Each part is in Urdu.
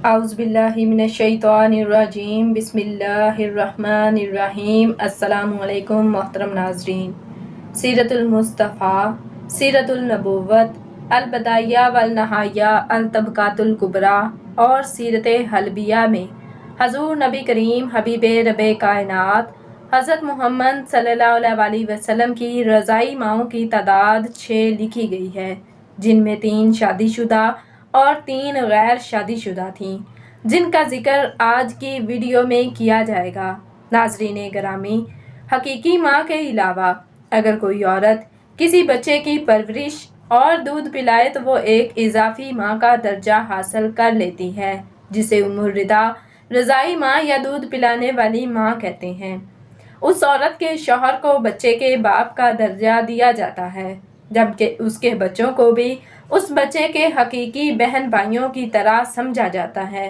اعوذ باللہ من الشیطان الرجیم بسم اللہ الرحمن الرحیم۔ السلام علیکم محترم ناظرین۔ سیرت المصطفیٰ، سیرت النبوت، البدایہ والنہایہ، الطبقات الکبریٰ اور سیرت حلبیہ میں حضور نبی کریم حبیب رب کائنات حضرت محمد صلی اللہ علیہ وسلم کی رضائی ماؤں کی تعداد 6 لکھی گئی ہے، جن میں 3 شادی شدہ اور 3 غیر شادی شدہ تھیں، جن کا ذکر آج کی ویڈیو میں کیا جائے گا۔ ناظرین گرامی، حقیقی ماں کے علاوہ اگر کوئی عورت کسی بچے کی پرورش اور دودھ پلائے تو وہ ایک اضافی ماں کا درجہ حاصل کر لیتی ہے، جسے ام الرضا، رضائی ماں یا دودھ پلانے والی ماں کہتے ہیں۔ اس عورت کے شوہر کو بچے کے باپ کا درجہ دیا جاتا ہے، جبکہ اس کے بچوں کو بھی اس بچے کے حقیقی بہن بھائیوں کی طرح سمجھا جاتا ہے،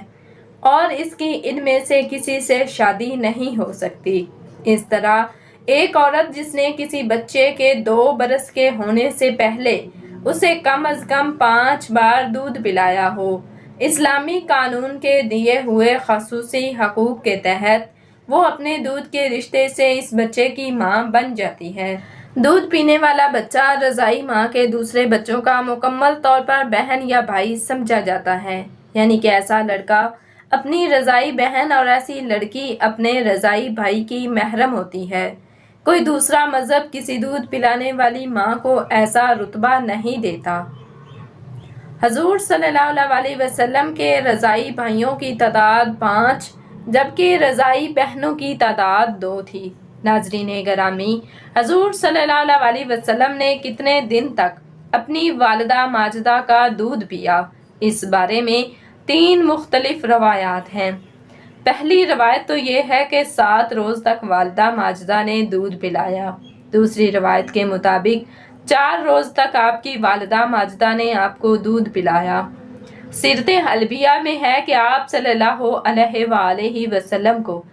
اور اس کی ان میں سے کسی سے شادی نہیں ہو سکتی۔ اس طرح ایک عورت جس نے کسی بچے کے 2 برس کے ہونے سے پہلے اسے کم از کم 5 بار دودھ پلایا ہو، اسلامی قانون کے دیے ہوئے خصوصی حقوق کے تحت وہ اپنے دودھ کے رشتے سے اس بچے کی ماں بن جاتی ہے۔ دودھ پینے والا بچہ رضائی ماں کے دوسرے بچوں کا مکمل طور پر بہن یا بھائی سمجھا جاتا ہے، یعنی کہ ایسا لڑکا اپنی رضائی بہن اور ایسی لڑکی اپنے رضائی بھائی کی محرم ہوتی ہے۔ کوئی دوسرا مذہب کسی دودھ پلانے والی ماں کو ایسا رتبہ نہیں دیتا۔ حضور صلی اللہ علیہ وسلم کے رضائی بھائیوں کی تعداد 5 جبکہ رضائی بہنوں کی تعداد 2 تھی۔ ناظرین گرامی، حضور صلی اللہ علیہ وسلم نے کتنے دن تک اپنی والدہ ماجدہ کا دودھ پیا؟ اس بارے میں 3 مختلف روایات ہیں۔ پہلی روایت تو یہ ہے کہ 7 روز تک والدہ ماجدہ نے دودھ پلایا۔ دوسری روایت کے مطابق 4 روز تک آپ کی والدہ ماجدہ نے آپ کو دودھ پلایا۔ سیرت حلبیہ میں ہے کہ آپ صلی اللہ علیہ وآلہ وسلم کو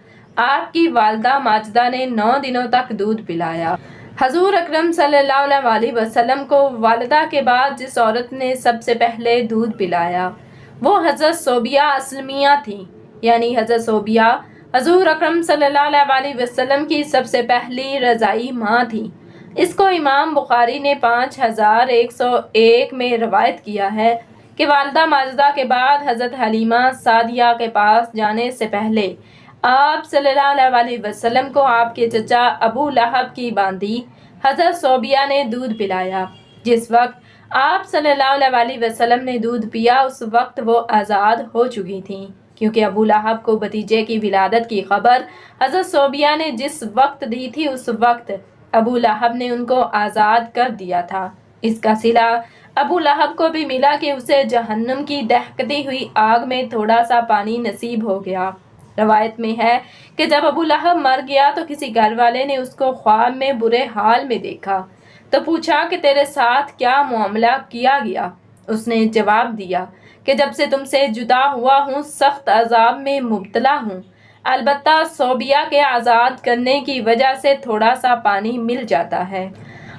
آپ کی والدہ ماجدہ نے 9 دنوں تک دودھ پلایا۔ حضور اکرم صلی اللہ علیہ وسلم کو والدہ کے بعد جس عورت نے سب سے پہلے دودھ پلایا وہ حضرت صوبیہ اسلمیہ تھی، یعنی حضرت صوبیہ حضور اکرم صلی اللہ علیہ وسلم کی سب سے پہلی رضائی ماں تھی۔ اس کو امام بخاری نے 5101 میں روایت کیا ہے کہ والدہ ماجدہ کے بعد حضرت حلیمہ سعدیہ کے پاس جانے سے پہلے آپ صلی اللہ علیہ وسلم کو آپ کے چچا ابو لہب کی باندی حضرت صوبیہ نے دودھ پلایا۔ جس وقت آپ صلی اللہ علیہ وسلم نے دودھ پیا اس وقت وہ آزاد ہو چکی تھیں، کیونکہ ابو لہب کو بھتیجے کی ولادت کی خبر حضرت صوبیہ نے جس وقت دی تھی اس وقت ابو لہب نے ان کو آزاد کر دیا تھا۔ اس کا صلہ ابو لہب کو بھی ملا کہ اسے جہنم کی دہکتی ہوئی آگ میں تھوڑا سا پانی نصیب ہو گیا۔ روایت میں ہے کہ جب ابو لہب مر گیا تو کسی گھر والے نے اس کو خواب میں برے حال میں دیکھا تو پوچھا کہ تیرے ساتھ کیا معاملہ کیا گیا؟ اس نے جواب دیا کہ جب سے تم سے جدا ہوا ہوں سخت عذاب میں مبتلا ہوں، البتہ صوبیہ کے آزاد کرنے کی وجہ سے تھوڑا سا پانی مل جاتا ہے۔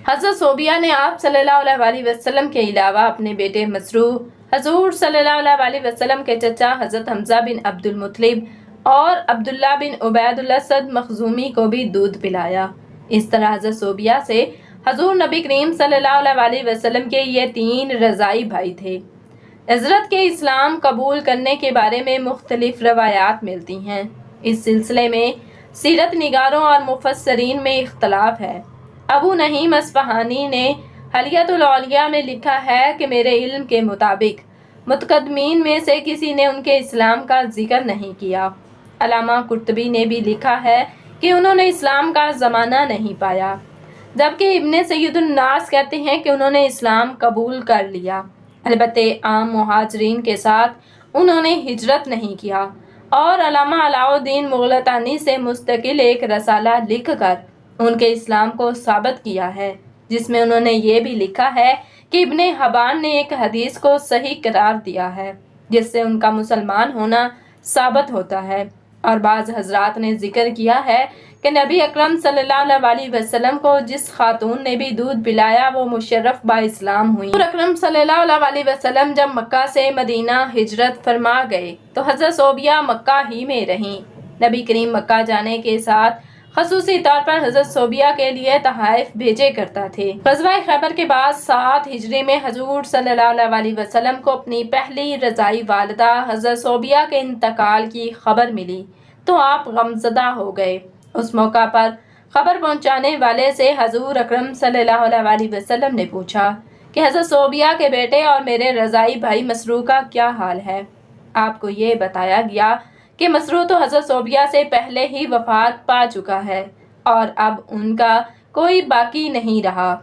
حضرت صوبیہ نے آپ صلی اللہ علیہ وسلم کے علاوہ اپنے بیٹے مسروح، حضور صلی اللہ علیہ وسلم کے چچا حضرت حمزہ بن عبد المطلب اور عبداللہ بن عبید الاسد مخزومی کو بھی دودھ پلایا۔ اس طرح حضرت صوبیہ سے حضور نبی کریم صلی اللہ علیہ وسلم کے یہ 3 رضائی بھائی تھے۔ حضرت کے اسلام قبول کرنے کے بارے میں مختلف روایات ملتی ہیں۔ اس سلسلے میں سیرت نگاروں اور مفسرین میں اختلاف ہے۔ ابو نعیم اصفہانی نے حلیۃ الاولیاء میں لکھا ہے کہ میرے علم کے مطابق متقدمین میں سے کسی نے ان کے اسلام کا ذکر نہیں کیا۔ علامہ قرطبی نے بھی لکھا ہے کہ انہوں نے اسلام کا زمانہ نہیں پایا، جبکہ ابن سید الناس کہتے ہیں کہ انہوں نے اسلام قبول کر لیا، البتہ عام مہاجرین کے ساتھ انہوں نے ہجرت نہیں کیا۔ اور علامہ علاء الدین مغلطانی سے مستقل ایک رسالہ لکھ کر ان کے اسلام کو ثابت کیا ہے، جس میں انہوں نے یہ بھی لکھا ہے کہ ابن حبان نے ایک حدیث کو صحیح قرار دیا ہے جس سے ان کا مسلمان ہونا ثابت ہوتا ہے۔ اور بعض حضرات نے ذکر کیا ہے کہ نبی اکرم صلی اللہ علیہ وسلم کو جس خاتون نے بھی دودھ پلایا وہ مشرف با اسلام ہوئی۔ حضور اکرم صلی اللہ علیہ وسلم جب مکہ سے مدینہ ہجرت فرما گئے تو حضرت صوبیہ مکہ ہی میں رہیں۔ نبی کریم مکہ جانے کے ساتھ خصوصی طور پر حضرت صوبیہ کے لیے تحائف بھیجے کرتا تھے۔ غزوہ خیبر کے بعد 7 ہجری میں حضور صلی اللہ علیہ وسلم کو اپنی پہلی رضائی والدہ حضرت صوبیہ کے انتقال کی خبر ملی تو آپ غمزدہ ہو گئے۔ اس موقع پر خبر پہنچانے والے سے حضور اکرم صلی اللہ علیہ وسلم نے پوچھا کہ حضرت صوبیہ کے بیٹے اور میرے رضائی بھائی مسروع کا کیا حال ہے؟ آپ کو یہ بتایا گیا کہ مسروع تو حضرت صوبیہ سے پہلے ہی وفات پا چکا ہے اور اب ان کا کوئی باقی نہیں رہا۔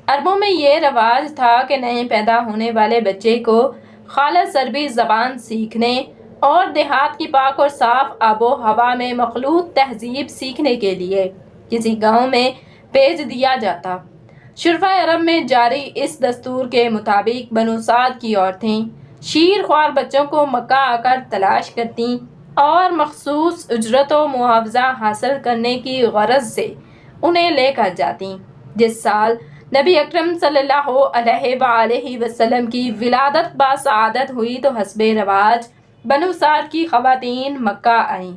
عربوں میں یہ رواج تھا کہ نئے پیدا ہونے والے بچے کو خالص عربی زبان سیکھنے اور دیہات کی پاک اور صاف آب و ہوا میں مخلوط تہذیب سیکھنے کے لیے کسی گاؤں میں بھیج دیا جاتا۔ شرفۂ عرب میں جاری اس دستور کے مطابق بنو سعد کی عورتیں شیر خوار بچوں کو مکہ آ کر تلاش کرتیں اور مخصوص اجرت و معاوضہ حاصل کرنے کی غرض سے انہیں لے کر جاتیں۔ جس سال نبی اکرم صلی اللہ علیہ وآلہ وسلم کی ولادت باسعادت ہوئی تو حسب رواج بنو سعد کی خواتین مکہ آئیں،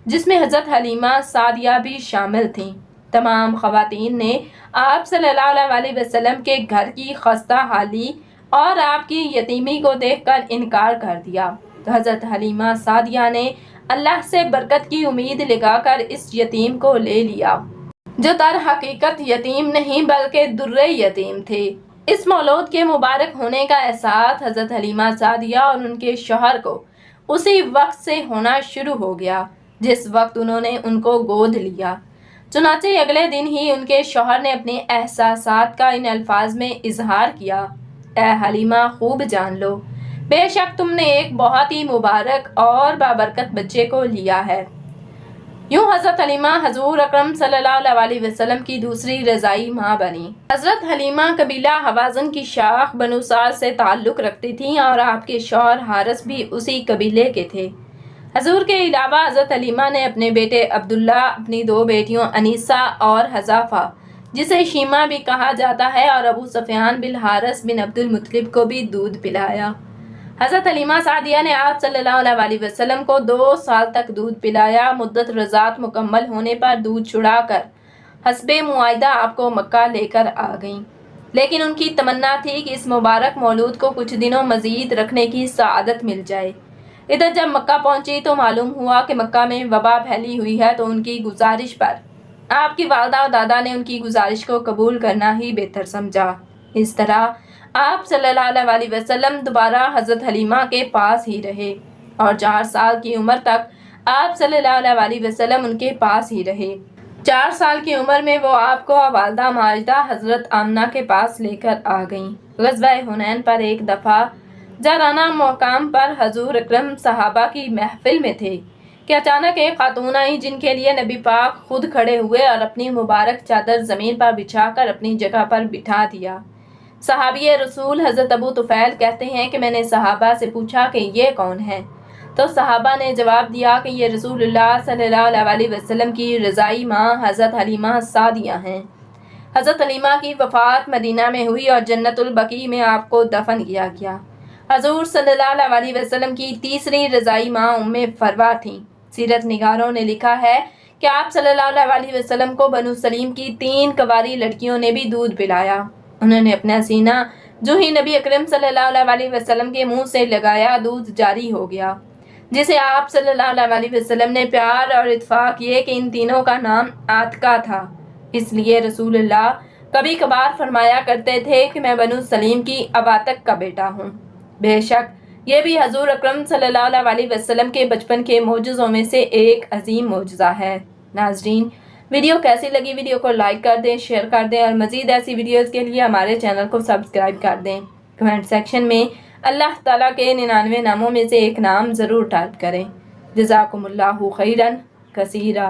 جس میں حضرت حلیمہ سعدیہ بھی شامل تھیں۔ تمام خواتین نے آپ صلی اللہ علیہ وسلم کے گھر کی خستہ حالی اور آپ کی یتیمی کو دیکھ کر انکار کر دیا تو حضرت حلیمہ سعدیہ نے اللہ سے برکت کی امید لگا کر اس یتیم کو لے لیا، جو در حقیقت یتیم نہیں بلکہ در یتیم تھے۔ اس مولود کے مبارک ہونے کا احساس حضرت حلیمہ سعدیہ اور ان کے شوہر کو اسی وقت سے ہونا شروع ہو گیا جس وقت انہوں نے ان کو گود لیا۔ چنانچہ اگلے دن ہی ان کے شوہر نے اپنے احساسات کا ان الفاظ میں اظہار کیا: اے حلیمہ، خوب جان لو، بے شک تم نے ایک بہت ہی مبارک اور بابرکت بچے کو لیا ہے۔ یوں حضرت حلیمہ حضور اکرم صلی اللہ علیہ وسلم کی دوسری رضائی ماں بنی۔ حضرت حلیمہ قبیلہ حوازن کی شاخ بنو سعد سے تعلق رکھتی تھیں اور آپ کے شوہر حارث بھی اسی قبیلے کے تھے۔ حضور کے علاوہ حضرت حلیمہ نے اپنے بیٹے عبداللہ، اپنی 2 بیٹیوں انیسہ اور حذافہ، جسے شیمہ بھی کہا جاتا ہے، اور ابو سفیان بن حارث بن عبد المطلب کو بھی دودھ پلایا۔ حضرت حلیمہ سعدیہ نے آپ صلی اللہ علیہ وسلم کو 2 سال تک دودھ پلایا۔ مدت رضاعت مکمل ہونے پر دودھ چھڑا کر حسب معاہدہ آپ کو مکہ لے کر آ گئیں، لیکن ان کی تمنا تھی کہ اس مبارک مولود کو کچھ دنوں مزید رکھنے کی سعادت مل جائے۔ ادھر جب مکہ پہنچی تو معلوم ہوا کہ مکہ میں وبا پھیلی ہوئی ہے، تو ان کی گزارش پر آپ کی والدہ اور دادا نے ان کی گزارش کو قبول کرنا ہی بہتر سمجھا۔ اس طرح آپ صلی اللہ علیہ وسلم دوبارہ حضرت حلیمہ کے پاس ہی رہے اور 4 سال کی عمر تک آپ صلی اللہ علیہ وسلم ان کے پاس ہی رہے۔ 4 سال کی عمر میں وہ آپ کو والدہ ماجدہ حضرت آمنہ کے پاس لے کر آ گئیں۔ غزوہ حنین پر ایک دفعہ جارانہ مقام پر حضور اکرم صحابہ کی محفل میں تھے کہ اچانک ایک خاتون آئی جن کے لیے نبی پاک خود کھڑے ہوئے اور اپنی مبارک چادر زمین پر بچھا کر اپنی جگہ پر بٹھا دیا۔ صحابی رسول حضرت ابو طفیل کہتے ہیں کہ میں نے صحابہ سے پوچھا کہ یہ کون ہے؟ تو صحابہ نے جواب دیا کہ یہ رسول اللہ صلی اللہ علیہ وسلم کی رضائی ماں حضرت حلیمہ سعدیہ ہیں۔ حضرت حلیمہ کی وفات مدینہ میں ہوئی اور جنت البقیع میں آپ کو دفن کیا گیا۔ حضور صلی اللہ علیہ وسلم کی تیسری رضائی ماں ام فروا تھیں۔ سیرت نگاروں نے لکھا ہے کہ آپ صلی اللہ علیہ وسلم کو بنو سلیم کی 3 کنواری لڑکیوں نے بھی دودھ پلایا۔ انہوں نے اپنا سینہ جو ہی نبی اکرم صلی اللہ علیہ وسلم کے منہ سے لگایا، دودھ جاری ہو گیا، جسے آپ صلی اللہ علیہ وسلم نے پیار اور اتفاق کیے کہ ان تینوں کا نام عاتقہ تھا۔ اس لیے رسول اللہ کبھی کبھار فرمایا کرتے تھے کہ میں بنو سلیم کی عواتق کا بیٹا ہوں۔ بے شک یہ بھی حضور اکرم صلی اللہ علیہ وسلم کے بچپن کے معجزوں میں سے ایک عظیم معجزہ ہے۔ ناظرین، ویڈیو کیسی لگی؟ ویڈیو کو لائک کر دیں، شیئر کر دیں اور مزید ایسی ویڈیوز کے لیے ہمارے چینل کو سبسکرائب کر دیں۔ کمنٹ سیکشن میں اللہ تعالیٰ کے 99 ناموں میں سے ایک نام ضرور ٹائپ کریں۔ جزاکم اللہ خیرا کثیرا۔